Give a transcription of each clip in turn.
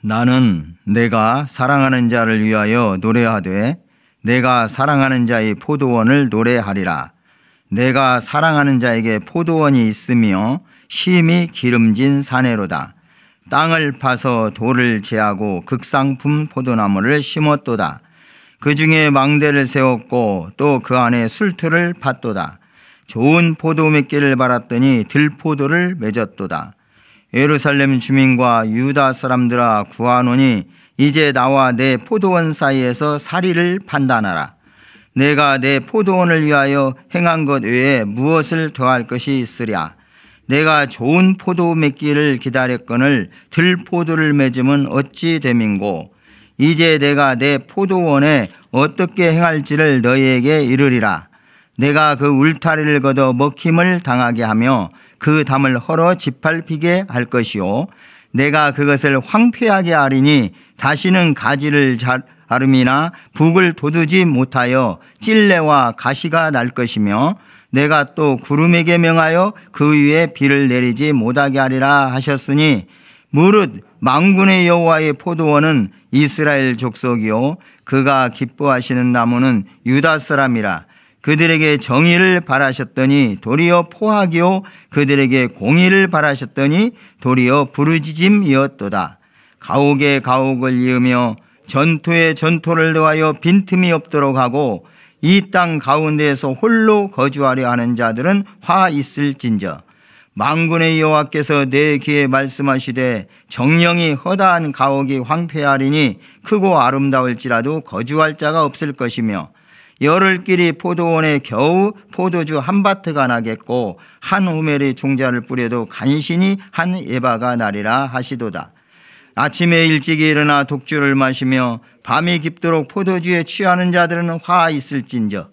나는 내가 사랑하는 자를 위하여 노래하되 내가 사랑하는 자의 포도원을 노래하리라. 내가 사랑하는 자에게 포도원이 있으며 심히 기름진 사내로다. 땅을 파서 돌을 제하고 극상품 포도나무를 심었도다. 그 중에 망대를 세웠고 또 그 안에 술틀을 팠도다. 좋은 포도 맺기를 바랐더니 들포도를 맺었도다. 예루살렘 주민과 유다 사람들아 구하노니 이제 나와 내 포도원 사이에서 사리를 판단하라. 내가 내 포도원을 위하여 행한 것 외에 무엇을 더할 것이 있으랴. 내가 좋은 포도 맺기를 기다렸거늘 들포도를 맺음은 어찌 됨인고. 이제 내가 내 포도원에 어떻게 행할지를 너희에게 이르리라. 내가 그 울타리를 걷어 먹힘을 당하게 하며 그 담을 헐어 짓밟히게 할 것이요, 내가 그것을 황폐하게 하리니 다시는 가지를 자름이나 북을 돋우지 못하여 찔레와 가시가 날 것이며, 내가 또 구름에게 명하여 그 위에 비를 내리지 못하게 하리라 하셨으니, 무릇 만군의 여호와의 포도원은 이스라엘 족속이요 그가 기뻐하시는 나무는 유다 사람이라. 그들에게 정의를 바라셨더니 도리어 포악이요 그들에게 공의를 바라셨더니 도리어 부르짖음이었도다. 가옥에 가옥을 이으며 전토에 전토를 더하여 빈틈이 없도록 하고 이 땅 가운데에서 홀로 거주하려 하는 자들은 화 있을진저. 만군의 여호와께서 내 귀에 말씀하시되 정령이 허다한 가옥이 황폐하리니 크고 아름다울지라도 거주할 자가 없을 것이며, 열흘끼리 포도원에 겨우 포도주 한 바트가 나겠고 한 호멜의 종자를 뿌려도 간신히 한 에바가 나리라 하시도다. 아침에 일찍이 일어나 독주를 마시며 밤이 깊도록 포도주에 취하는 자들은 화 있을진저.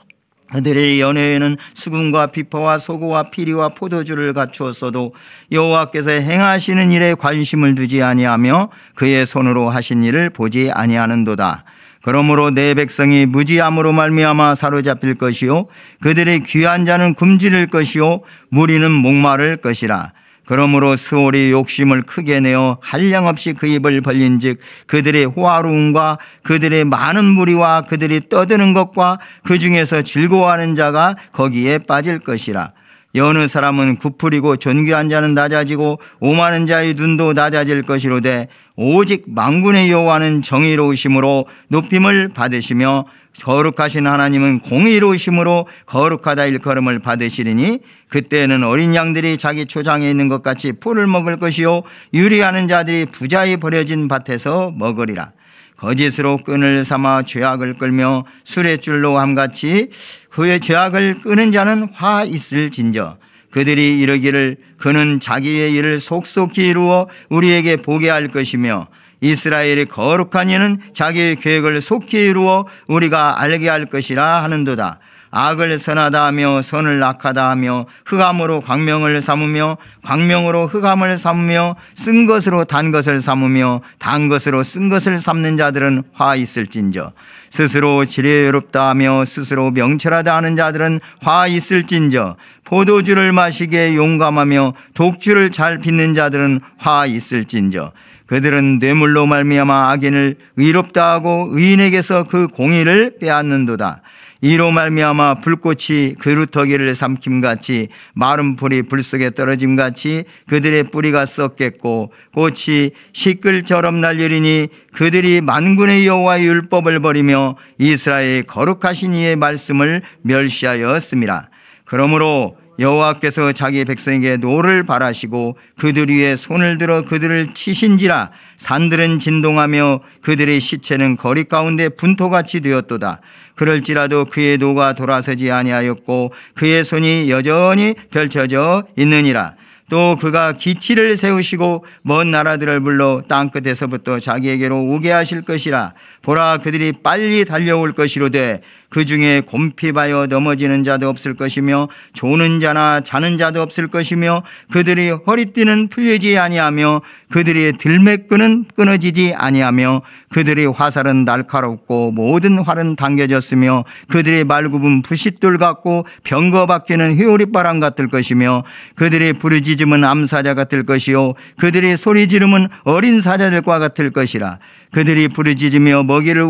그들의 연회에는 수금과 비파와 소고와 피리와 포도주를 갖추었어도 여호와께서 행하시는 일에 관심을 두지 아니하며 그의 손으로 하신 일을 보지 아니하는도다. 그러므로 내 백성이 무지함으로 말미암아 사로잡힐 것이요 그들의 귀한 자는 굶주릴 것이요 무리는 목마를 것이라. 그러므로 스올이 욕심을 크게 내어 한량없이 그 입을 벌린즉 그들의 호화로움과 그들의 많은 무리와 그들이 떠드는 것과 그 중에서 즐거워하는 자가 거기에 빠질 것이라. 여느 사람은 구풀이고 존귀한 자는 낮아지고 오만한 자의 눈도 낮아질 것이로되 오직 만군의 여호와는 정의로우심으로 높임을 받으시며 거룩하신 하나님은 공의로우심으로 거룩하다 일컬음을 받으시리니, 그때는 어린 양들이 자기 초장에 있는 것 같이 풀을 먹을 것이요 유리하는 자들이 부자의 버려진 밭에서 먹으리라. 거짓으로 끈을 삼아 죄악을 끌며 수레줄로 함같이 그의 죄악을 끄는 자는 화 있을진저. 그들이 이르기를 그는 자기의 일을 속속히 이루어 우리에게 보게 할 것이며 이스라엘의 거룩한 이는 자기의 계획을 속히 이루어 우리가 알게 할 것이라 하는도다. 악을 선하다 하며 선을 악하다 하며 흑암으로 광명을 삼으며 광명으로 흑암을 삼으며 쓴 것으로 단 것을 삼으며 단 것으로 쓴 것을 삼는 자들은 화 있을진저. 스스로 지혜롭다 하며 스스로 명철하다 하는 자들은 화 있을진저. 포도주를 마시기에 용감하며 독주를 잘 빚는 자들은 화 있을진저. 그들은 뇌물로 말미암아 악인을 의롭다 하고 의인에게서 그 공의를 빼앗는도다. 이로 말미암아 불꽃이 그루터기를 삼킴같이 마른 풀이 불 속에 떨어짐같이 그들의 뿌리가 썩겠고 꽃이 시끌처럼 날리리니 그들이 만군의 여호와의 율법을 버리며 이스라엘의 거룩하신 이의 말씀을 멸시하였음이라. 그러므로 여호와께서 자기 백성에게 노를 바라시고 그들 위에 손을 들어 그들을 치신지라. 산들은 진동하며 그들의 시체는 거리 가운데 분토같이 되었도다. 그럴지라도 그의 노가 돌아서지 아니하였고 그의 손이 여전히 펼쳐져 있느니라. 또 그가 기치를 세우시고 먼 나라들을 불러 땅끝에서부터 자기에게로 오게 하실 것이라. 보라, 그들이 빨리 달려올 것이로되 그 중에 곰핍하여 넘어지는 자도 없을 것이며 조는 자나 자는 자도 없을 것이며 그들이 허리띠는 풀리지 아니하며 그들의 들매끈은 끊어지지 아니하며 그들의 화살은 날카롭고 모든 활은 당겨졌으며 그들의 말굽은 부싯돌 같고 병거 바뀌는 회오리바람 같을 것이며 그들의 부르짖음은 암사자 같을 것이요 그들의 소리 지름은 어린 사자들과 같을 것이라. 그들이 부르짖으며 먹이를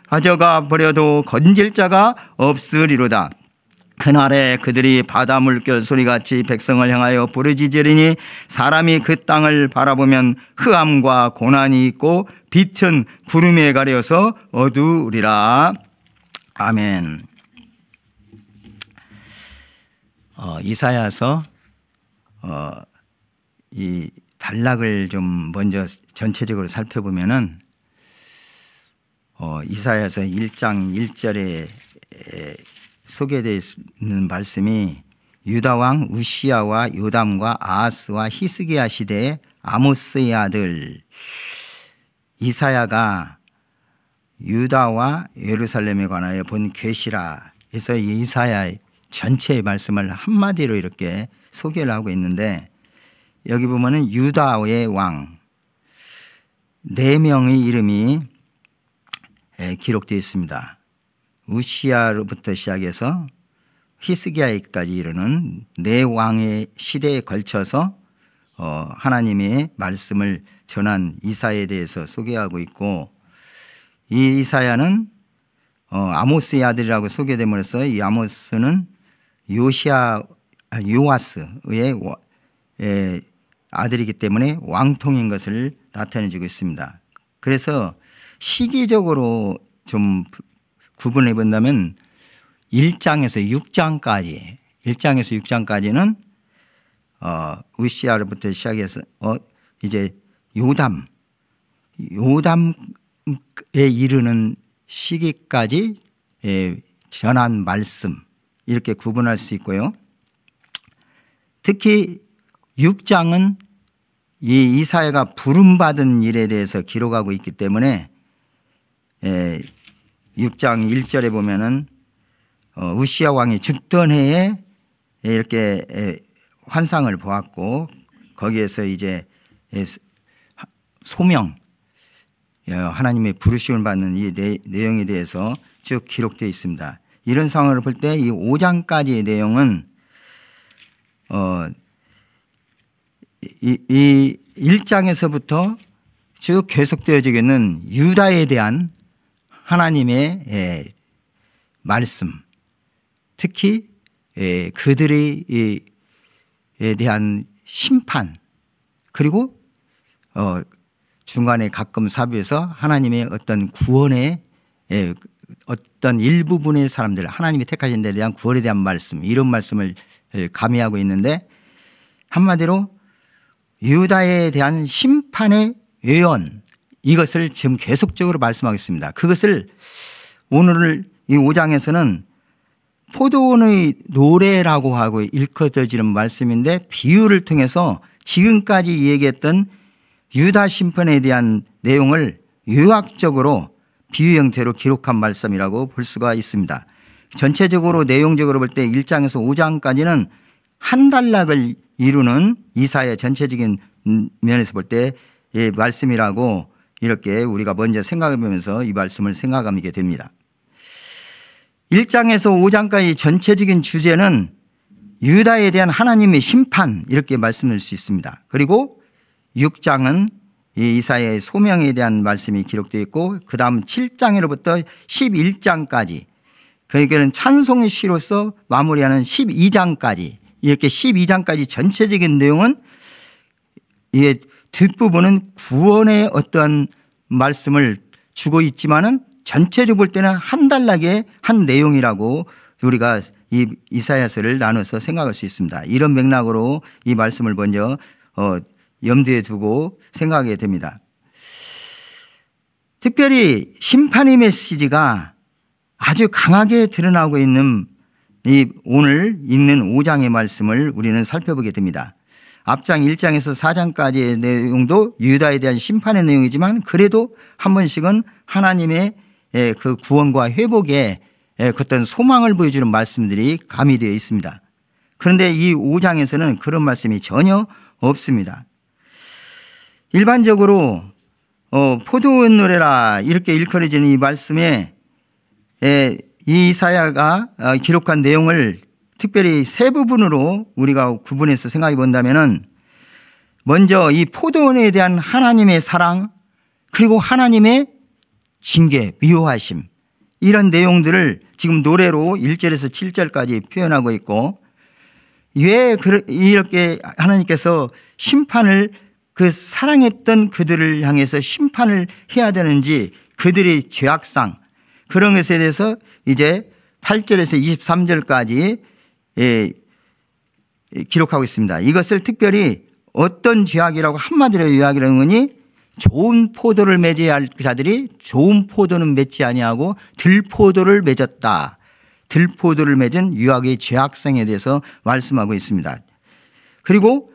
가져가 버려도 건질 자가 없으리로다. 그날에 그들이 바다 물결 소리같이 백성을 향하여 부르짖으리니 사람이 그 땅을 바라보면 흑암과 고난이 있고 빛은 구름에 가려서 어두우리라. 아멘. 이사야서 이 단락을 좀 먼저 전체적으로 살펴보면은 이사야서 1장 1절에 소개되어 있는 말씀이 유다 왕 우시야와 요담과 아하스와 히스기야 시대의 아모스의 아들 이사야가 유다와 예루살렘에 관하여 본 계시라 해서 이사야의 전체의 말씀을 한마디로 이렇게 소개를 하고 있는데, 여기 보면은 유다의 왕 4명의 이름이 기록되어 있습니다. 우시야로부터 시작해서 히스기야까지 이르는 4왕의 시대에 걸쳐서 하나님의 말씀을 전한 이사야에 대해서 소개하고 있고, 이 이사야는 아모스의 아들이라고 소개됨으로써 이 아모스는 요아스의 아들이기 때문에 왕통인 것을 나타내 주고 있습니다. 그래서 시기적으로 좀 구분해 본다면 1장에서 6장까지는 우시야로부터 시작해서 이제 요담에 이르는 시기까지 전한 말씀, 이렇게 구분할 수 있고요. 특히 6장은 이 이사야가 부름받은 일에 대해서 기록하고 있기 때문에 6장 1절에 보면은 우시야 왕이 죽던 해에 이렇게 환상을 보았고, 거기에서 이제 소명, 하나님의 부르심을 받는 이 내용에 대해서 쭉 기록되어 있습니다. 이런 상황을 볼 때 이 5장까지의 내용은 이 1장에서부터 쭉 계속되어지고 있는 유다에 대한 하나님의 말씀, 특히 그들에 대한 심판, 그리고 중간에 가끔 사부에서 하나님의 어떤 구원의 어떤 일부분의 사람들, 하나님이 택하신 데에 대한 구원에 대한 말씀, 이런 말씀을 가미하고 있는데, 한마디로 유다에 대한 심판의 예언, 이것을 지금 계속적으로 말씀하겠습니다. 그것을 오늘 이 5장에서는 포도원의 노래라고 하고 일컬어지는 말씀인데, 비유를 통해서 지금까지 얘기했던 유다 심판에 대한 내용을 요약적으로 비유 형태로 기록한 말씀이라고 볼 수가 있습니다. 전체적으로 내용적으로 볼 때 1장에서 5장까지는 한 단락을 이루는 이사야의 전체적인 면에서 볼 때 말씀이라고 이렇게 우리가 먼저 생각해 보면서 이 말씀을 생각하게 됩니다. 1장에서 5장까지 전체적인 주제는 유다에 대한 하나님의 심판, 이렇게 말씀드릴 수 있습니다. 그리고 6장은 이 이사야의 소명에 대한 말씀이 기록되어 있고, 그 다음 7장으로부터 11장까지, 그러니까 찬송의 시로서 마무리하는 12장까지, 이렇게 12장까지 전체적인 내용은, 이게 뒷부분은 구원의 어떠한 말씀을 주고 있지만은 전체적으로 볼 때는 한 단락의 한 내용이라고 우리가 이 이사야서를 나눠서 생각할 수 있습니다. 이런 맥락으로 이 말씀을 먼저 염두에 두고 생각하게 됩니다. 특별히 심판의 메시지가 아주 강하게 드러나고 있는 이 오늘 읽는 5장의 말씀을 우리는 살펴보게 됩니다. 앞장 1장에서 4장까지의 내용도 유다에 대한 심판의 내용이지만, 그래도 한 번씩은 하나님의 그 구원과 회복의 어떤 소망을 보여주는 말씀들이 가미되어 있습니다. 그런데 이 5장에서는 그런 말씀이 전혀 없습니다. 일반적으로 포도원 노래라 이렇게 일컬어지는 이 말씀에 이사야가 기록한 내용을 특별히 세 부분으로 우리가 구분해서 생각해 본다면은 먼저 이 포도원에 대한 하나님의 사랑 그리고 하나님의 징계, 미워하심 이런 내용들을 지금 노래로 1절에서 7절까지 표현하고 있고 왜 이렇게 하나님께서 심판을 그 사랑했던 그들을 향해서 심판을 해야 되는지 그들의 죄악상 그런 것에 대해서 이제 8절에서 23절까지 기록하고 있습니다. 이것을 특별히 어떤 죄악이라고 한마디로 요약이라는 거니 좋은 포도를 맺어야 할 자들이 좋은 포도는 맺지 아니하고 들포도를 맺었다. 들포도를 맺은 유악의 죄악성에 대해서 말씀하고 있습니다. 그리고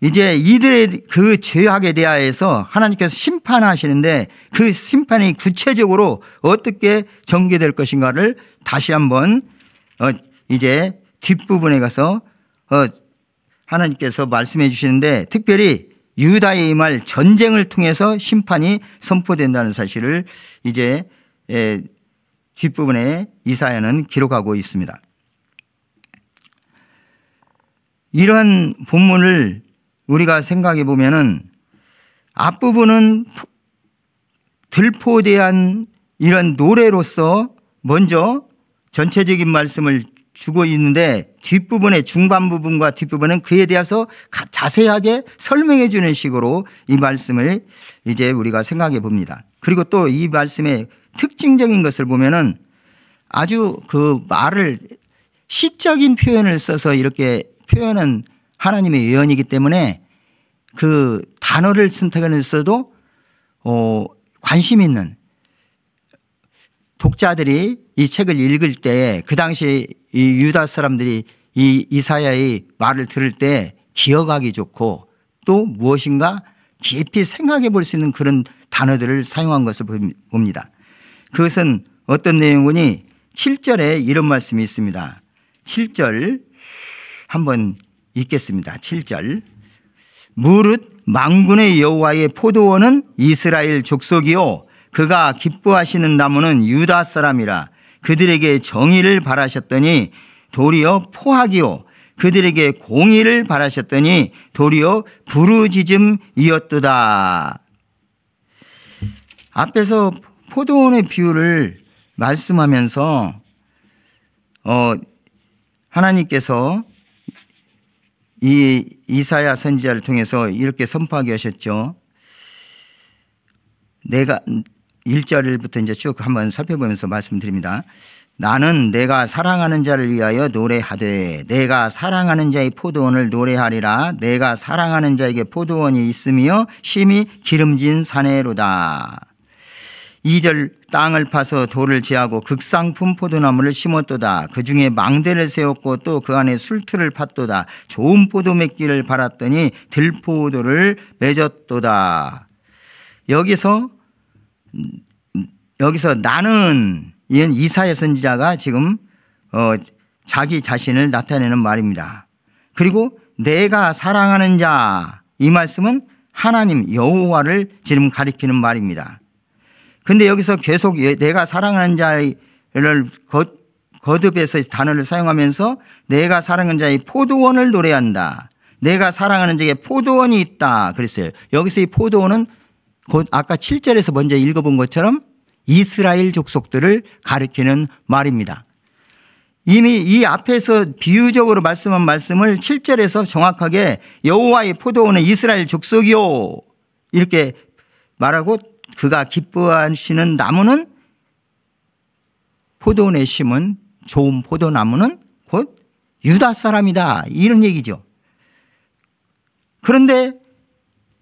이제 이들의 그 죄악에 대하여서 하나님께서 심판하시는데 그 심판이 구체적으로 어떻게 전개될 것인가를 다시 한번 이제 뒷부분에 가서 하나님께서 말씀해 주시는데 특별히 유다에 임할 전쟁을 통해서 심판이 선포된다는 사실을 이제 뒷부분에 이사야는 기록하고 있습니다. 이러한 본문을 우리가 생각해 보면은 앞부분은 들포에 대한 이런 노래로서 먼저 전체적인 말씀을 주고 있는데 뒷부분의 중반 부분과 뒷부분은 그에 대해서 자세하게 설명해 주는 식으로 이 말씀을 이제 우리가 생각해 봅니다. 그리고 또 이 말씀의 특징적인 것을 보면은 아주 그 말을 시적인 표현을 써서 이렇게 표현한 하나님의 예언이기 때문에 그 단어를 선택해서도 관심 있는 독자들이 이 책을 읽을 때 그 당시 이 유다 사람들이 이 이사야의 말을 들을 때 기억하기 좋고 또 무엇인가 깊이 생각해 볼 수 있는 그런 단어들을 사용한 것을 봅니다. 그것은 어떤 내용이니 7절에 이런 말씀이 있습니다. 7절 한번 읽겠습니다. 7절 무릇 만군의 여호와의 포도원은 이스라엘 족속이요 그가 기뻐하시는 나무는 유다 사람이라 그들에게 정의를 바라셨더니 도리어 포악이요 그들에게 공의를 바라셨더니 도리어 부르짖음이었도다. 앞에서 포도원의 비유를 말씀하면서 하나님께서 이 이사야 선지자를 통해서 이렇게 선포하게 하셨죠. 내가 1절부터 이제 쭉 한번 살펴보면서 말씀드립니다. 나는 내가 사랑하는 자를 위하여 노래하되 내가 사랑하는 자의 포도원을 노래하리라. 내가 사랑하는 자에게 포도원이 있으며 심히 기름진 사내로다. 2절 땅을 파서 돌을 제하고 극상품 포도나무를 심었도다. 그 중에 망대를 세웠고 또 그 안에 술틀을 팠도다. 좋은 포도 맺기를 바랐더니 들포도를 맺었도다. 여기서 나는 이사야 선지자가 지금 자기 자신을 나타내는 말입니다. 그리고 내가 사랑하는 자 이 말씀은 하나님 여호와를 지금 가리키는 말입니다. 근데 여기서 계속 내가 사랑하는 자를 거듭해서 단어를 사용하면서 내가 사랑하는 자의 포도원을 노래한다. 내가 사랑하는 자에게 포도원이 있다. 그랬어요. 여기서 이 포도원은 곧 아까 7절에서 먼저 읽어본 것처럼 이스라엘 족속들을 가리키는 말입니다. 이미 이 앞에서 비유적으로 말씀한 말씀을 7절에서 정확하게 여호와의 포도원은 이스라엘 족속이요 이렇게 말하고 그가 기뻐하시는 나무는 포도원에 심은 좋은 포도나무는 곧 유다 사람이다 이런 얘기죠. 그런데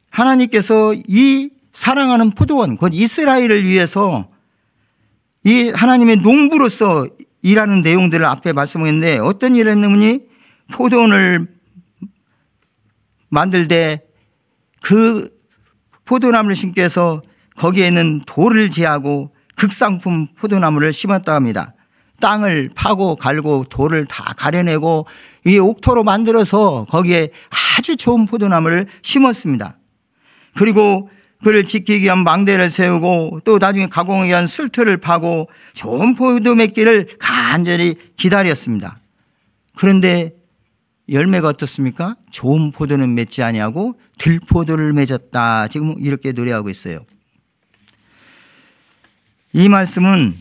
하나님께서 이 사랑하는 포도원 곧 이스라엘을 위해서 이 하나님의 농부로서 일하는 내용들을 앞에 말씀했는데 어떤 일을 했느니 포도원을 만들 때 그 포도나무를 심기 위해서 거기에는 돌을 제하고 극상품 포도나무를 심었다 합니다. 땅을 파고 갈고 돌을 다 가려내고 이 옥토로 만들어서 거기에 아주 좋은 포도나무를 심었습니다. 그리고 그를 지키기 위한 망대를 세우고 또 나중에 가공하기 위한 술틀을 파고 좋은 포도 맺기를 간절히 기다렸습니다. 그런데 열매가 어떻습니까? 좋은 포도는 맺지 아니하고 들포도를 맺었다. 지금 이렇게 노래하고 있어요. 이 말씀은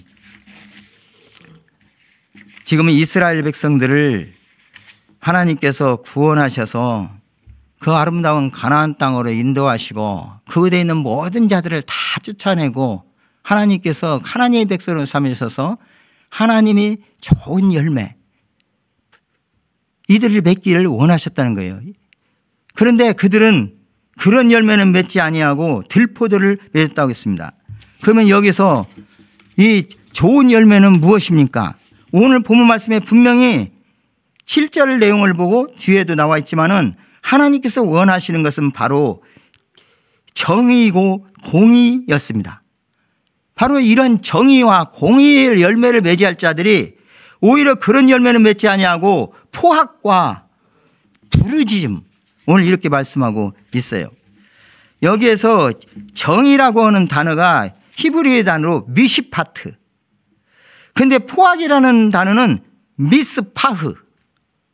지금 이스라엘 백성들을 하나님께서 구원하셔서 그 아름다운 가나안 땅으로 인도하시고 그곳에 있는 모든 자들을 다 쫓아내고 하나님께서 하나님의 백성으로 삼으셔서 하나님이 좋은 열매 이들을 맺기를 원하셨다는 거예요. 그런데 그들은 그런 열매는 맺지 아니하고 들포도를 맺었다고 했습니다. 그러면 여기서 이 좋은 열매는 무엇입니까? 오늘 본문 말씀에 분명히 7절 내용을 보고 뒤에도 나와 있지만은 하나님께서 원하시는 것은 바로 정의이고 공의였습니다. 바로 이런 정의와 공의의 열매를 맺을 자들이 오히려 그런 열매는 맺지 아니하고 포악과 부르짖음, 오늘 이렇게 말씀하고 있어요. 여기에서 정의라고 하는 단어가 히브리의 단어로 미시파트. 근데 포악이라는 단어는 미스파흐.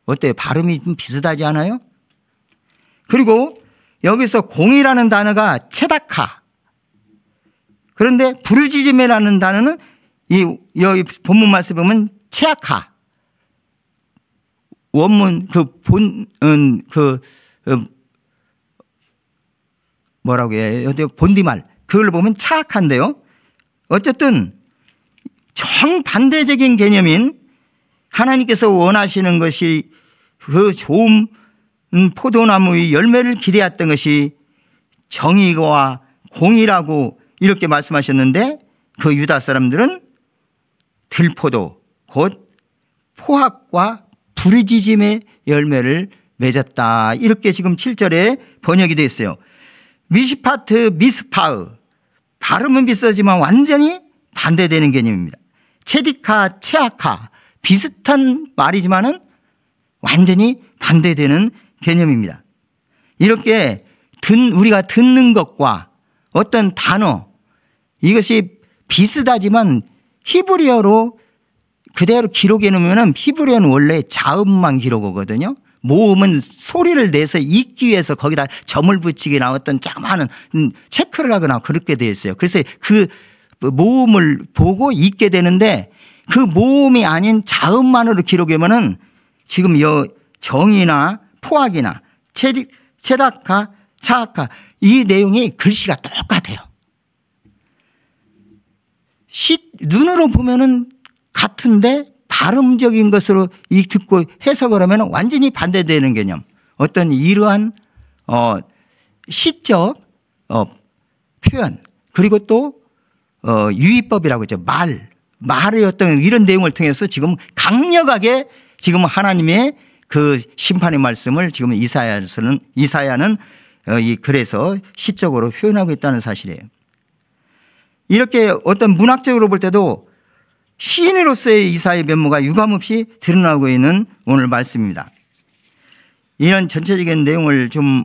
어때요? 발음이 좀 비슷하지 않아요? 그리고 여기서 공이라는 단어가 체다카. 그런데 부르짖음이라는 단어는 여기 본문 말씀 보면 체아카. 원문 뭐라고 해요? 본디말. 그걸 보면 차악한데요. 어쨌든 정반대적인 개념인 하나님께서 원하시는 것이 그 좋은 포도나무의 열매를 기대했던 것이 정의와 공의라고 이렇게 말씀하셨는데 그 유다 사람들은 들포도 곧 포악과 부르짖음의 열매를 맺었다. 이렇게 지금 7절에 번역이 되어 있어요. 미시파트 미스파흐. 발음은 비슷하지만 완전히 반대되는 개념입니다. 체디카 체아카 비슷한 말이지만은 완전히 반대되는 개념입니다. 이렇게 우리가 듣는 것과 어떤 단어 이것이 비슷하지만 히브리어로 그대로 기록해 놓으면 히브리어는 원래 자음만 기록하거든요. 모음은 소리를 내서 읽기 위해서 거기다 점을 붙이거나 어떤 자그마한 체크를 하거나 그렇게 되어 있어요. 그래서 그 모음을 보고 읽게 되는데 그 모음이 아닌 자음만으로 기록하면은 지금 정의나 포악이나 체다카, 차아카 이 내용이 글씨가 똑같아요. 눈으로 보면은 같은데 발음적인 것으로 듣고 해석을 하면 완전히 반대되는 개념. 어떤 이러한 시적 표현 그리고 또 유의법이라고 했죠. 말의 어떤 이런 내용을 통해서 지금 강력하게 지금 하나님의 그 심판의 말씀을 지금 이사야는 이 글에서 시적으로 표현하고 있다는 사실이에요. 이렇게 어떤 문학적으로 볼 때도 시인으로서의 이사야의 면모가 유감없이 드러나고 있는 오늘 말씀입니다. 이런 전체적인 내용을 좀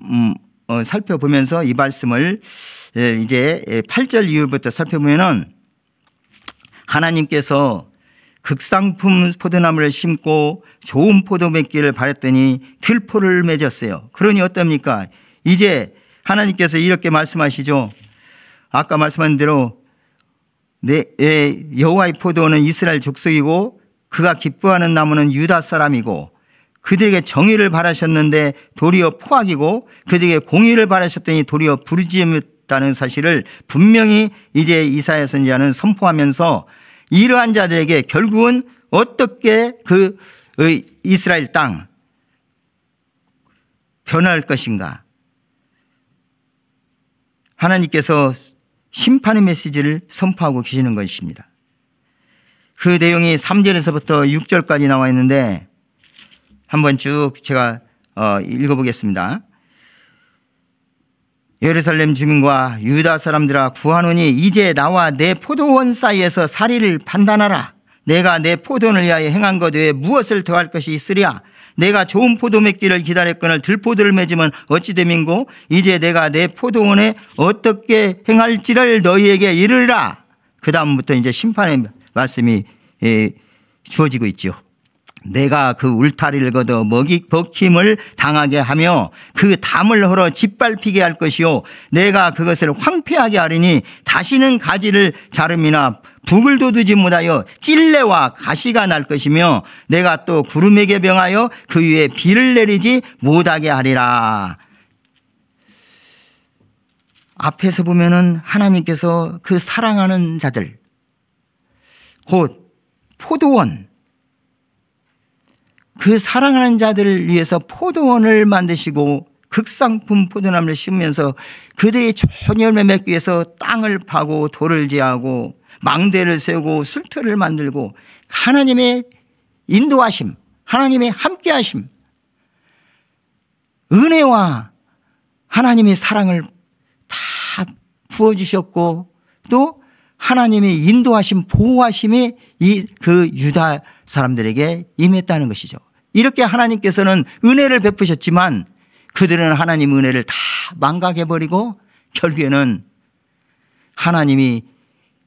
살펴보면서 이 말씀을 이제 8절 이후부터 살펴보면은 하나님께서 극상품 포도나무를 심고 좋은 포도 맺기를 바랬더니 들포를 맺었어요. 그러니 어떻습니까? 이제 하나님께서 이렇게 말씀하시죠. 아까 말씀한 대로 여호와의 포도원은 이스라엘 족속이고 그가 기뻐하는 나무는 유다 사람이고 그들에게 정의를 바라셨는데 도리어 포악이고 그들에게 공의를 바라셨더니 도리어 부르짖었다는 사실을 분명히 이제 이사야 선지자는 선포하면서 이러한 자들에게 결국은 어떻게 그 이스라엘 땅 변할 것인가. 하나님께서 심판의 메시지를 선포하고 계시는 것입니다. 그 내용이 3절에서부터 6절까지 나와 있는데 한번 쭉 제가 읽어보겠습니다. 예루살렘 주민과 유다 사람들아 구하노니 이제 나와 내 포도원 사이에서 사리를 판단하라. 내가 내 포도원을 위하여 행한 것 외에 무엇을 더할 것이 있으랴? 내가 좋은 포도 맺기를 기다렸거늘 들포도를 맺으면 어찌 됨인고? 이제 내가 내 포도원에 어떻게 행할지를 너희에게 이르리라. 그 다음부터 이제 심판의 말씀이 주어지고 있죠. 내가 그 울타리를 걷어 먹힘을 당하게 하며 그 담을 헐어 짓밟히게 할 것이요 내가 그것을 황폐하게 하리니 다시는 가지를 자름이나 북을 돋우지 못하여 찔레와 가시가 날 것이며 내가 또 구름에게 명하여 그 위에 비를 내리지 못하게 하리라. 앞에서 보면은 하나님께서 그 사랑하는 자들, 곧 포도원, 그 사랑하는 자들을 위해서 포도원을 만드시고 극상품 포도나무를 심으면서 그들이 좋은 열매 맺기 위해서 땅을 파고 돌을 제하고 망대를 세우고 술터를 만들고 하나님의 인도하심, 하나님의 함께하심, 은혜와 하나님의 사랑을 다 부어주셨고 또 하나님의 인도하심, 보호하심이 그 유다 사람들에게 임했다는 것이죠. 이렇게 하나님께서는 은혜를 베푸셨지만 그들은 하나님 은혜를 다 망각해버리고 결국에는 하나님이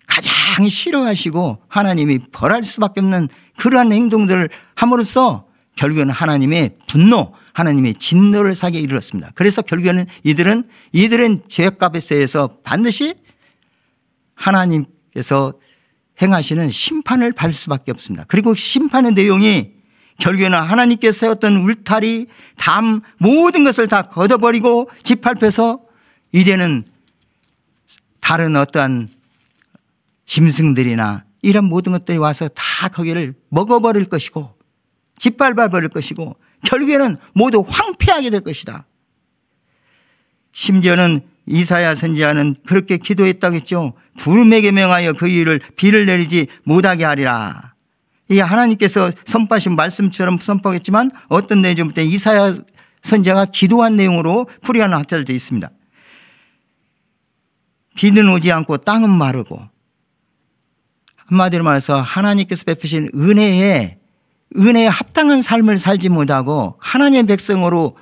가장 싫어하시고 하나님이 벌할 수밖에 없는 그러한 행동들을 함으로써 결국에는 하나님의 분노, 하나님의 진노를 사게 이르렀습니다. 그래서 결국에는 이들은 죄값에서 반드시 하나님께서 행하시는 심판을 받을 수밖에 없습니다. 그리고 심판의 내용이 결국에는 하나님께서 세웠던 울타리, 담 모든 것을 다 걷어버리고 짓밟혀서 이제는 다른 어떠한 짐승들이나 이런 모든 것들이 와서 다 거기를 먹어버릴 것이고 짓밟아버릴 것이고 결국에는 모두 황폐하게 될 것이다. 심지어는 이사야 선지자는 그렇게 기도했다고 했죠. 구름에게 명하여 그 위를 비를 내리지 못하게 하리라. 이게 하나님께서 선포하신 말씀처럼 선포했지만 어떤 내용부터 이사야 선지자가 기도한 내용으로 풀이하는 학자들도 있습니다. 비는 오지 않고 땅은 마르고 한마디로 말해서 하나님께서 베푸신 은혜에 합당한 삶을 살지 못하고 하나님의 백성으로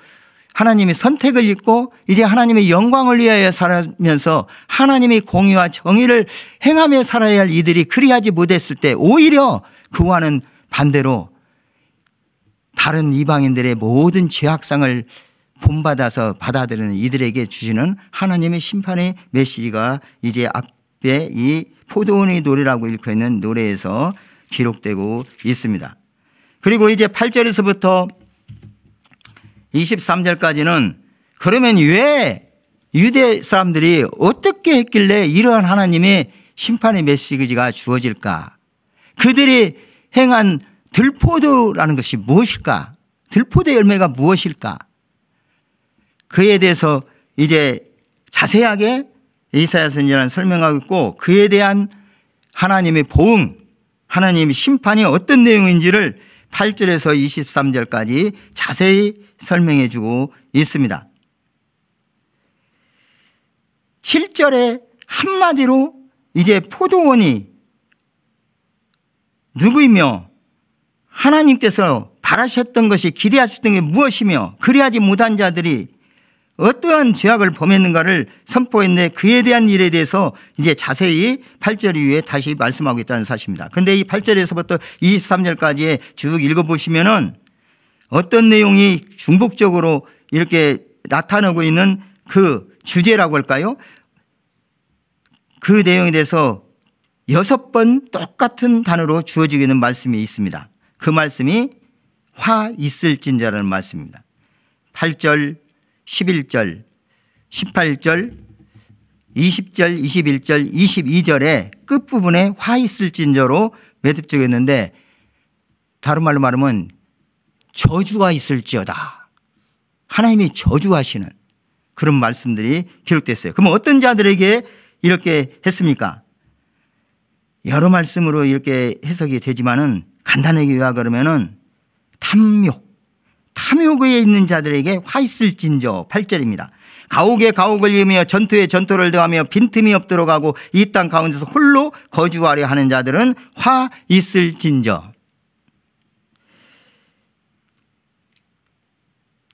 하나님의 선택을 잊고 이제 하나님의 영광을 위하여 살면서 하나님의 공의와 정의를 행하며 살아야 할 이들이 그리하지 못했을 때 오히려 그와는 반대로 다른 이방인들의 모든 죄악상을 본받아서 받아들이는 이들에게 주시는 하나님의 심판의 메시지가 이제 앞에 이 포도원의 노래라고 읽혀 있는 노래에서 기록되고 있습니다. 그리고 이제 8절에서부터 23절까지는 그러면 왜 유대 사람들이 어떻게 했길래 이러한 하나님의 심판의 메시지가 주어질까? 그들이 행한 들포도라는 것이 무엇일까? 들포도 열매가 무엇일까? 그에 대해서 이제 자세하게 이사야 선지자는 설명하고 있고 그에 대한 하나님의 보응, 하나님의 심판이 어떤 내용인지를 8절에서 23절까지 자세히 설명해 주고 있습니다. 7절에 한마디로 이제 포도원이 누구이며 하나님께서 바라셨던 것이 기대하셨던 게 무엇이며 그리하지 못한 자들이 어떠한 죄악을 범했는가를 선포했는데 그에 대한 일에 대해서 이제 자세히 8절 이후에 다시 말씀하고 있다는 사실입니다. 그런데 이 8절에서부터 23절까지 쭉 읽어보시면은 어떤 내용이 중복적으로 이렇게 나타나고 있는 그 주제라고 할까요? 그 내용에 대해서 6번 똑같은 단어로 주어지고 있는 말씀이 있습니다. 그 말씀이 화 있을진저라는 말씀입니다. 8절, 11절, 18절, 20절, 21절, 22절의 끝부분에 화 있을진저로 매듭적이 있는데 다른 말로 말하면 저주가 있을지어다. 하나님이 저주하시는 그런 말씀들이 기록됐어요. 그럼 어떤 자들에게 이렇게 했습니까? 여러 말씀으로 이렇게 해석이 되지만은 간단하게 요약하면은 탐욕에 있는 자들에게 화 있을진저 8절입니다. 가옥에 가옥을 이으며 전투에 전투를 더하며 빈틈이 없도록 하고 이 땅 가운데서 홀로 거주하려 하는 자들은 화 있을진저.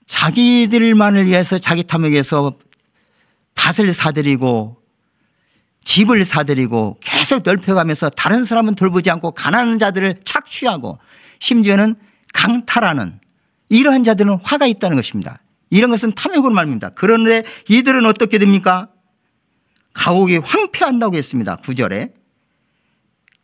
자기들만을 위해서 자기 탐욕에 위해서 밭을 사들이고 집을 사들이고 계속 넓혀가면서 다른 사람은 돌보지 않고 가난한 자들을 착취하고 심지어는 강탈하는 이러한 자들은 화가 있다는 것입니다. 이런 것은 탐욕으로 말입니다. 그런데 이들은 어떻게 됩니까? 가옥이 황폐한다고 했습니다. 9절에.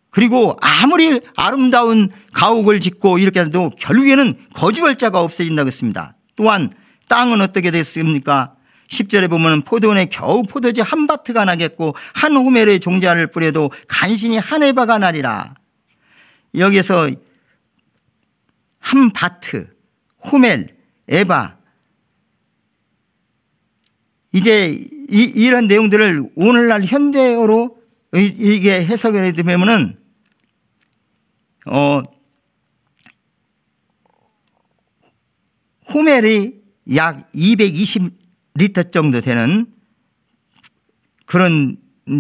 그리고 아무리 아름다운 가옥을 짓고 이렇게 해도 결국에는 거주할 자가 없어진다고 했습니다. 또한 땅은 어떻게 됐습니까? 10절에 보면 포도원에 겨우 포도주 한 바트가 나겠고 한 호멜의 종자를 뿌려도 간신히 한 에바가 나리라. 여기서 한 바트, 호멜, 에바, 이제 이런 내용들을 오늘날 현대어로 이게 해석을 해보면은 호멜이 약 220리터 정도 되는 그런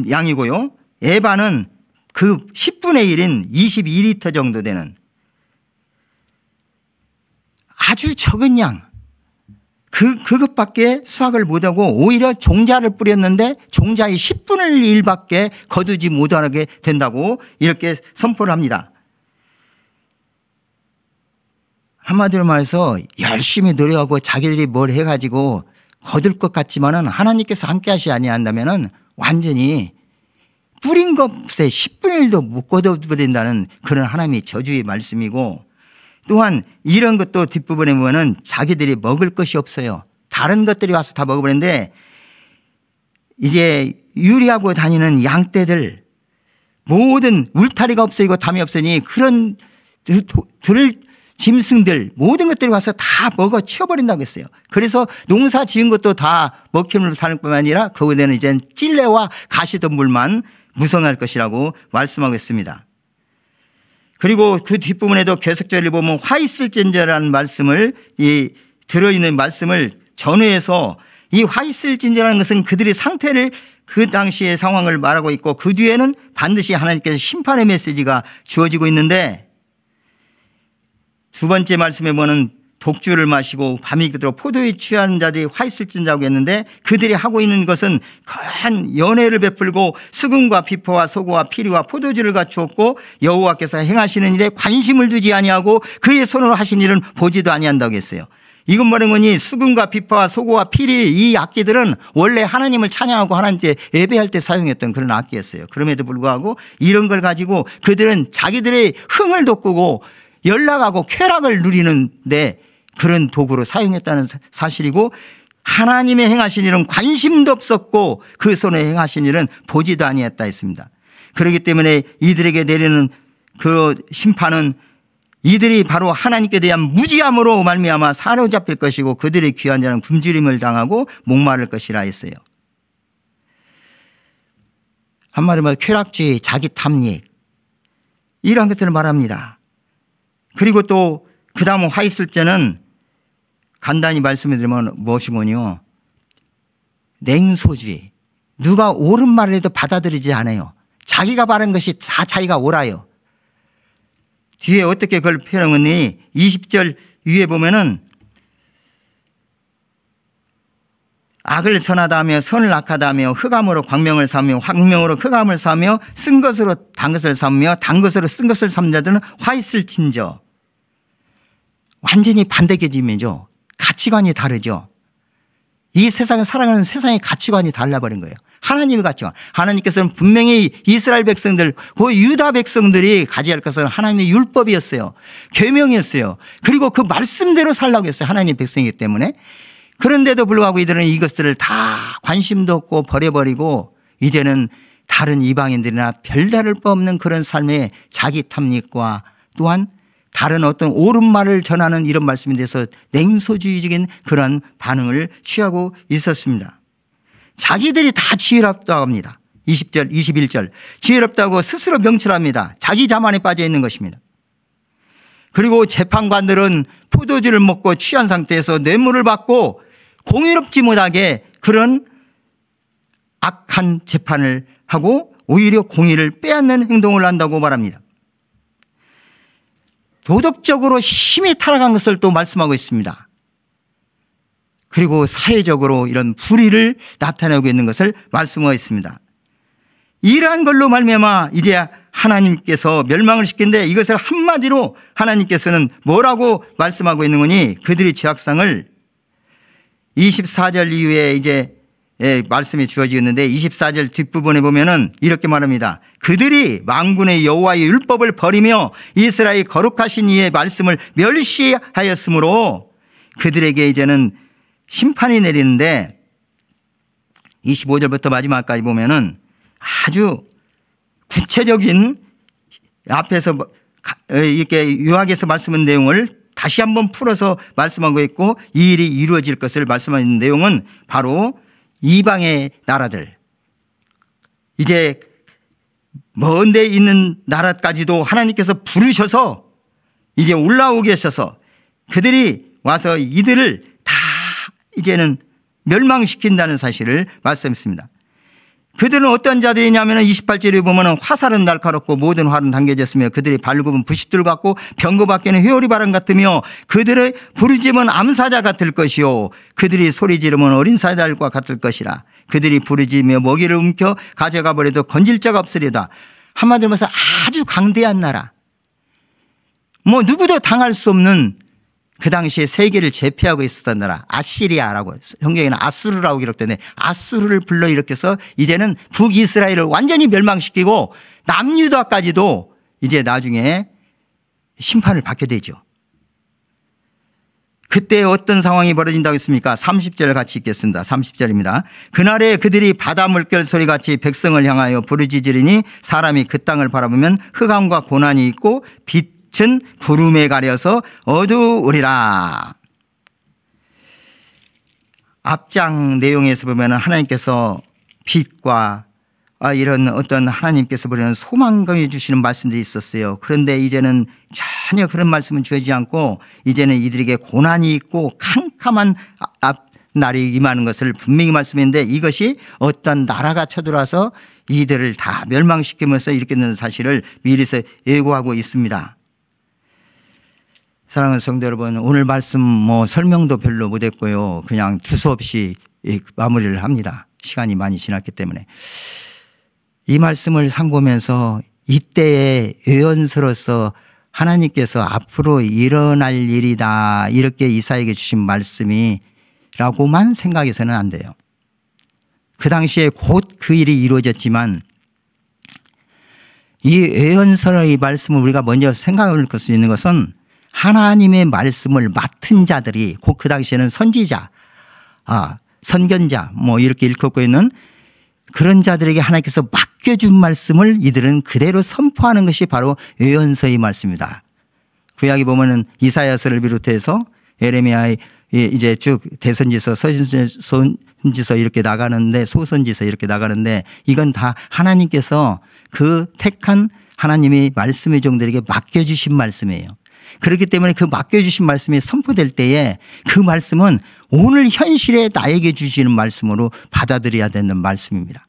양이고요. 에바는 그 10분의 1인 22리터 정도 되는 아주 적은 양. 그것밖에 수확을 못하고 오히려 종자를 뿌렸는데 종자의 10분의 1밖에 거두지 못하게 된다고 이렇게 선포를 합니다. 한마디로 말해서 열심히 노력하고 자기들이 뭘 해가지고 거둘 것 같지만은 하나님께서 함께 하시지 아니한다면은 완전히 뿌린 것에 10분의 1도 못 거둬버린다는 그런 하나님의 저주의 말씀이고, 또한 이런 것도 뒷부분에 보면은 자기들이 먹을 것이 없어요. 다른 것들이 와서 다 먹어버리는데 이제 유리하고 다니는 양떼들 모든 울타리가 없어지고 담이 없으니 그런 짐승들 모든 것들이 와서 다 먹어 치워버린다고 했어요. 그래서 농사 지은 것도 다 먹힘으로 사는 뿐만 아니라 그곳에는 이제 찔레와 가시덤불만 무성할 것이라고 말씀하고 있습니다. 그리고 그 뒷부분에도 계속적으로 보면 화 있을진저라는 말씀을 들어있는 말씀을 전후해서 이 화 있을진저라는 것은 그들의 상태를 그 당시의 상황을 말하고 있고 그 뒤에는 반드시 하나님께서 심판의 메시지가 주어지고 있는데, 두 번째 말씀에 보면 독주를 마시고 밤이 그도록 포도에 취하는 자들이 화 있을진자고 했는데 그들이 하고 있는 것은 거한 연회를 베풀고 수금과 비포와 소고와 피리와 포도주를 갖추었고 여호와께서 행하시는 일에 관심을 두지 아니하고 그의 손으로 하신 일은 보지도 아니한다고 했어요. 이건 뭐냐면 수금과 비포와 소고와 피리 이 악기들은 원래 하나님을 찬양하고 하나님께 예배할 때 사용했던 그런 악기였어요. 그럼에도 불구하고 이런 걸 가지고 그들은 자기들의 흥을 돋구고 연락하고 쾌락을 누리는데 그런 도구로 사용했다는 사실이고, 하나님의 행하신 일은 관심도 없었고 그 손에 행하신 일은 보지도 아니했다 했습니다. 그렇기 때문에 이들에게 내리는 그 심판은 이들이 바로 하나님께 대한 무지함으로 말미암아 사로잡힐 것이고 그들의 귀한 자는 굶주림을 당하고 목마를 것이라 했어요. 한마디로 말해 쾌락주의, 자기 탐닉 이러한 것들을 말합니다. 그리고 또 그 다음 화 있을 때는 간단히 말씀해 드리면 무엇이군요. 냉소주의. 누가 옳은 말을 해도 받아들이지 않아요. 자기가 바른 것이 다 자기가 옳아요. 뒤에 어떻게 그걸 표현하니 20절 위에 보면은 악을 선하다 하며 선을 악하다 하며 흑암으로 광명을 삼으며 광명으로 흑암을 삼으며 쓴 것으로 단 것을 삼으며 단 것으로 쓴 것을 삼는 자들은 화 있을진저. 완전히 반대계짐이죠. 가치관이 다르죠. 이 세상을 살아가는 세상의 가치관이 달라버린 거예요. 하나님의 가치관. 하나님께서는 분명히 이스라엘 백성들, 그 유다 백성들이 가져야 할 것은 하나님의 율법이었어요. 계명이었어요. 그리고 그 말씀대로 살라고 했어요. 하나님의 백성이기 때문에. 그런데도 불구하고 이들은 이것들을 다 관심도 없고 버려버리고 이제는 다른 이방인들이나 별다를 바 없는 그런 삶에 자기 탐닉과 또한 다른 어떤 옳은 말을 전하는 이런 말씀에 대해서 냉소주의적인 그런 반응을 취하고 있었습니다. 자기들이 다 지혜롭다고 합니다. 20절, 21절. 지혜롭다고 스스로 명철합니다. 자기 자만에 빠져 있는 것입니다. 그리고 재판관들은 포도주를 먹고 취한 상태에서 뇌물을 받고 공의롭지 못하게 그런 악한 재판을 하고 오히려 공의를 빼앗는 행동을 한다고 말합니다. 도덕적으로 심히 타락한 것을 또 말씀하고 있습니다. 그리고 사회적으로 이런 불의를 나타내고 있는 것을 말씀하고 있습니다. 이러한 걸로 말미암아 이제 하나님께서 멸망을 시키는데 이것을 한마디로 하나님께서는 뭐라고 말씀하고 있는 거니? 그들의 죄악상을 24절 이후에 이제 말씀이 주어지겠는데 24절 뒷부분에 보면은 이렇게 말합니다. 그들이 만군의 여호와의 율법을 버리며 이스라엘 거룩하신 이의 말씀을 멸시하였으므로 그들에게 이제는 심판이 내리는데 25절부터 마지막까지 보면은 아주 구체적인 앞에서 이렇게 요약해서 말씀한 내용을 다시 한번 풀어서 말씀하고 있고 이 일이 이루어질 것을 말씀하는 내용은 바로 이방의 나라들, 이제 먼 데 있는 나라까지도 하나님께서 부르셔서 이제 올라오게 하셔서 그들이 와서 이들을 다 이제는 멸망시킨다는 사실을 말씀했습니다. 그들은 어떤 자들이냐면 28절에 보면 화살은 날카롭고 모든 활은 당겨졌으며 그들의 발굽은 부싯돌 같고 병거밖에는 회오리 바람 같으며 그들의 부르짖음은 암사자 같을 것이요 그들이 소리 지르면 어린 사자들과 같을 것이라. 그들이 부르짖으며 먹이를 움켜 가져가 버려도 건질 자가 없으리다. 한마디로 말해서 아주 강대한 나라, 뭐 누구도 당할 수 없는 그 당시에 세계를 제패하고 있었던 나라 아시리아라고, 성경에는 아수르라고 기록되는데 아수르를 불러일으켜서 이제는 북이스라엘을 완전히 멸망시키고 남유다까지도 이제 나중에 심판을 받게 되죠. 그때 어떤 상황이 벌어진다고 했습니까? 30절을 같이 읽겠습니다. 30절입니다. 그날에 그들이 바다 물결 소리같이 백성을 향하여 부르짖으리니 사람이 그 땅을 바라보면 흑암과 고난이 있고 빛은 구름에 가려서 어두우리라. 앞장 내용에서 보면 하나님께서 빛과 이런 어떤 하나님께서 보내는 소망을 주시는 말씀들이 있었어요. 그런데 이제는 전혀 그런 말씀은 주어지지 않고 이제는 이들에게 고난이 있고 캄캄한 날이 임하는 것을 분명히 말씀했는데 이것이 어떤 나라가 쳐들어와서 이들을 다 멸망시키면서 이렇게 되는 사실을 미리서 예고하고 있습니다. 사랑하는 성도 여러분, 오늘 말씀 설명도 별로 못했고요. 그냥 두서없이 마무리를 합니다. 시간이 많이 지났기 때문에. 이 말씀을 상고하면서 이때의 예언서로서 하나님께서 앞으로 일어날 일이다 이렇게 이사야에게 주신 말씀이라고만 생각해서는 안 돼요. 그 당시에 곧 그 일이 이루어졌지만 이 예언서의 말씀을 우리가 먼저 생각할 수 있는 것은 하나님의 말씀을 맡은 자들이 곧 그 당시에는 선지자, 선견자 이렇게 일컫고 있는 그런 자들에게 하나님께서 맡겨준 말씀을 이들은 그대로 선포하는 것이 바로 예언서의 말씀입니다. 구약에 보면은 이사야서를 비롯해서 예레미야의 이제 쭉 대선지서, 서선지서 이렇게 나가는데, 소선지서 이렇게 나가는데 이건 다 하나님께서 그 택한 하나님의 말씀의 종들에게 맡겨주신 말씀이에요. 그렇기 때문에 그 맡겨주신 말씀이 선포될 때에 그 말씀은 오늘 현실에 나에게 주시는 말씀으로 받아들여야 되는 말씀입니다.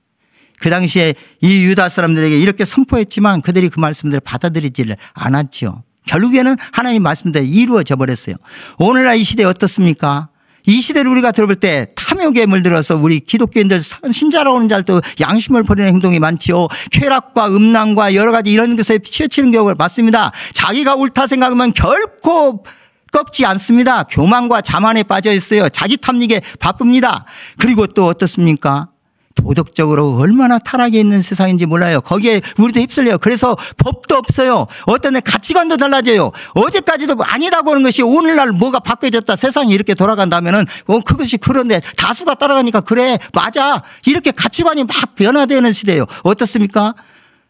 그 당시에 이 유다 사람들에게 이렇게 선포했지만 그들이 그 말씀들을 받아들이지를 않았죠. 결국에는 하나님 말씀대로 이루어져 버렸어요. 오늘날 이 시대에 어떻습니까? 이 시대를 우리가 들어볼 때 탐욕에 물들어서 우리 기독교인들 신자라고 하는 자들도 양심을 버리는 행동이 많지요. 쾌락과 음란과 여러 가지 이런 것에 치우치는 경우가 많습니다. 자기가 옳다 생각하면 결코 꺾지 않습니다. 교만과 자만에 빠져 있어요. 자기 탐닉에 바쁩니다. 그리고 또 어떻습니까? 도덕적으로 얼마나 타락해 있는 세상인지 몰라요. 거기에 우리도 휩쓸려요. 그래서 법도 없어요. 어떤 애 가치관도 달라져요. 어제까지도 아니라고 하는 것이 오늘날 뭐가 바뀌어졌다, 세상이 이렇게 돌아간다면은 그것이 그런데 다수가 따라가니까 그래 맞아 이렇게 가치관이 막 변화되는 시대예요. 어떻습니까?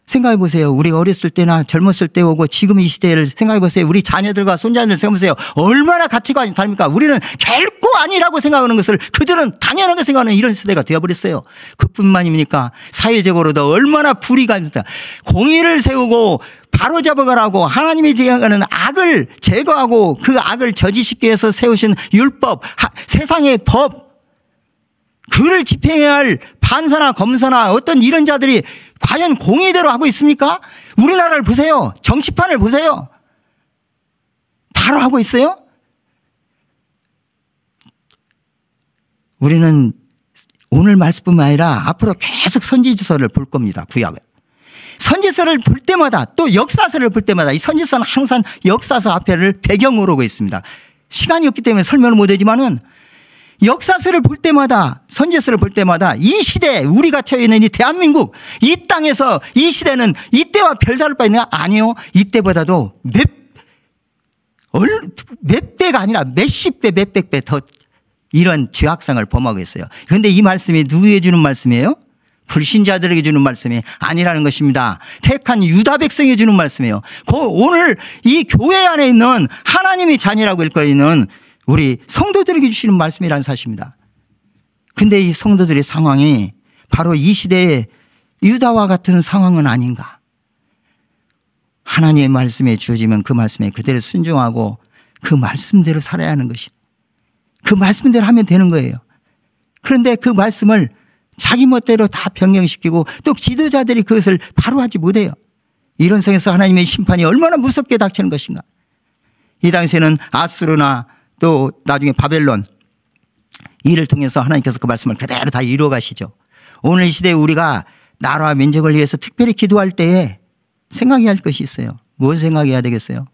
생각해 보세요. 우리가 어렸을 때나 젊었을 때 오고 지금 이 시대를 생각해 보세요. 우리 자녀들과 손자들 생각해 보세요. 얼마나 가치관이 다릅니까? 우리는 결코 아니라고 생각하는 것을 그들은 당연하게 생각하는 이런 시대가 되어버렸어요. 그뿐만입니까? 사회적으로도 얼마나 불의가 있습니다. 공의를 세우고 바로잡아가라고 하나님이 제공하는 악을 제거하고 그 악을 저지시키기 위해서 세우신 율법, 세상의 법, 그를 집행해야 할 판사나 검사나 어떤 이런 자들이 과연 공의대로 하고 있습니까? 우리나라를 보세요. 정치판을 보세요. 바로 하고 있어요? 우리는 오늘 말씀뿐만 아니라 앞으로 계속 선지서를 볼 겁니다. 구약을. 선지서를 볼 때마다 또 역사서를 볼 때마다 이 선지서는 항상 역사서 앞에를 배경으로 오고 있습니다. 시간이 없기 때문에 설명을 못하지만은 역사서를 볼 때마다 선지서를 볼 때마다 이 시대에 우리가 처해 있는 이 대한민국 이 땅에서 이 시대는 이때와 별다를 바 있느냐? 아니요. 이때보다도 몇 배가 아니라 몇십 배 몇백 배 더 이런 죄악상을 범하고 있어요. 그런데 이 말씀이 누구에게 주는 말씀이에요? 불신자들에게 주는 말씀이 아니라는 것입니다. 택한 유다 백성에게 주는 말씀이에요. 오늘 이 교회 안에 있는 하나님의 자녀라고 일컬어 있는 우리 성도들에게 주시는 말씀이라는 사실입니다. 근데 이 성도들의 상황이 바로 이 시대의 유다와 같은 상황은 아닌가. 하나님의 말씀에 주어지면 그 말씀에 그대로 순종하고 그 말씀대로 살아야 하는 것이다. 그 말씀대로 하면 되는 거예요. 그런데 그 말씀을 자기 멋대로 다 변경시키고 또 지도자들이 그것을 바로 하지 못해요. 이런 상황에서 하나님의 심판이 얼마나 무섭게 닥치는 것인가. 이 당시에는 아수르나 또 나중에 바벨론 이를 통해서 하나님께서 그 말씀을 그대로 다 이루어 가시죠. 오늘 이 시대에 우리가 나라와 민족을 위해서 특별히 기도할 때에 생각해야 할 것이 있어요. 무엇을 생각해야 되겠어요?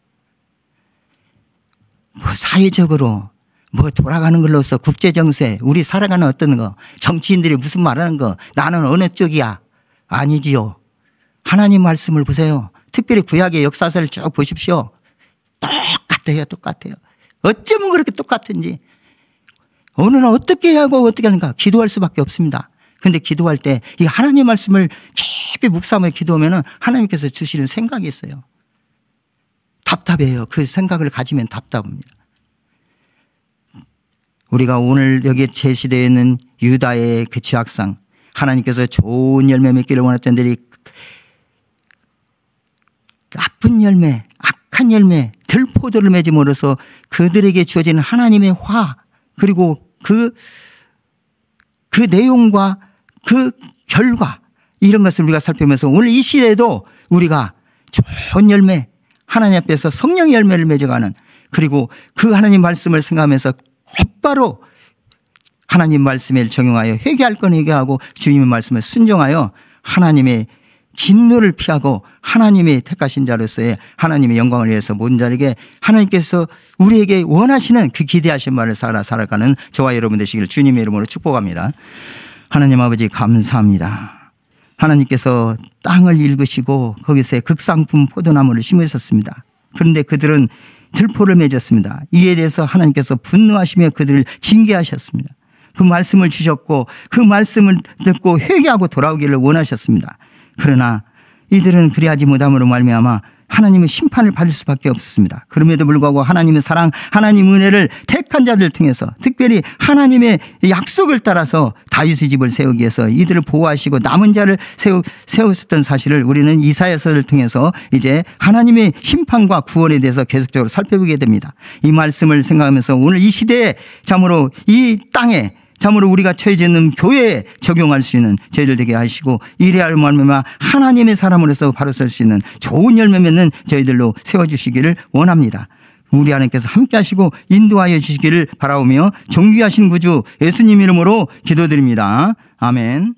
뭐 사회적으로 뭐 돌아가는 걸로서 국제정세 우리 살아가는 어떤 거 정치인들이 무슨 말하는 거 나는 어느 쪽이야. 아니지요. 하나님 말씀을 보세요. 특별히 구약의 역사서를 쭉 보십시오. 똑같아요. 똑같아요. 어쩌면 그렇게 똑같은지. 어느는 어떻게 하고 어떻게 하는가 기도할 수밖에 없습니다. 그런데 기도할 때 이 하나님 말씀을 깊이 묵상하며 기도하면 하나님께서 주시는 생각이 있어요. 답답해요. 그 생각을 가지면 답답합니다. 우리가 오늘 여기 제시되어 있는 유다의 그 죄악상 하나님께서 좋은 열매 맺기를 원했던 들이 나쁜 열매 악한 열매 들포도를 맺음으로써 그들에게 주어지는 하나님의 화 그리고 그 내용과 그 결과 이런 것을 우리가 살펴보면서 오늘 이 시대에도 우리가 좋은 열매 하나님 앞에서 성령의 열매를 맺어가는 그리고 그 하나님 말씀을 생각하면서 곧바로 하나님 말씀에 적용하여 회개할 건 회개하고 주님의 말씀을 순종하여 하나님의 진노를 피하고 하나님의 택하신 자로서의 하나님의 영광을 위해서 모든 자에게 하나님께서 우리에게 원하시는 그 기대하신 말을 살아가는 저와 여러분 되시기를 주님의 이름으로 축복합니다. 하나님 아버지 감사합니다. 하나님께서 땅을 일구시고 거기서 극상품 포도나무를 심으셨습니다. 그런데 그들은 들포를 맺었습니다. 이에 대해서 하나님께서 분노하시며 그들을 징계하셨습니다. 그 말씀을 주셨고 그 말씀을 듣고 회개하고 돌아오기를 원하셨습니다. 그러나 이들은 그리하지 못함으로 말미암아 하나님의 심판을 받을 수밖에 없었습니다. 그럼에도 불구하고 하나님의 사랑, 하나님의 은혜를 택한 자들을 통해서 특별히 하나님의 약속을 따라서 다윗의 집을 세우기 위해서 이들을 보호하시고 남은 자를 세우셨던 사실을 우리는 이사야서를 통해서 이제 하나님의 심판과 구원에 대해서 계속적으로 살펴보게 됩니다. 이 말씀을 생각하면서 오늘 이 시대에 참으로 이 땅에 참으로 우리가 처해져 있는 교회에 적용할 수 있는 저희들 되게 하시고 이래야 말미암아 하나님의 사람으로서 바로 설 수 있는 좋은 열매 맺는 저희들로 세워주시기를 원합니다. 우리 하나님께서 함께 하시고 인도하여 주시기를 바라오며 존귀하신 구주 예수님 이름으로 기도드립니다. 아멘.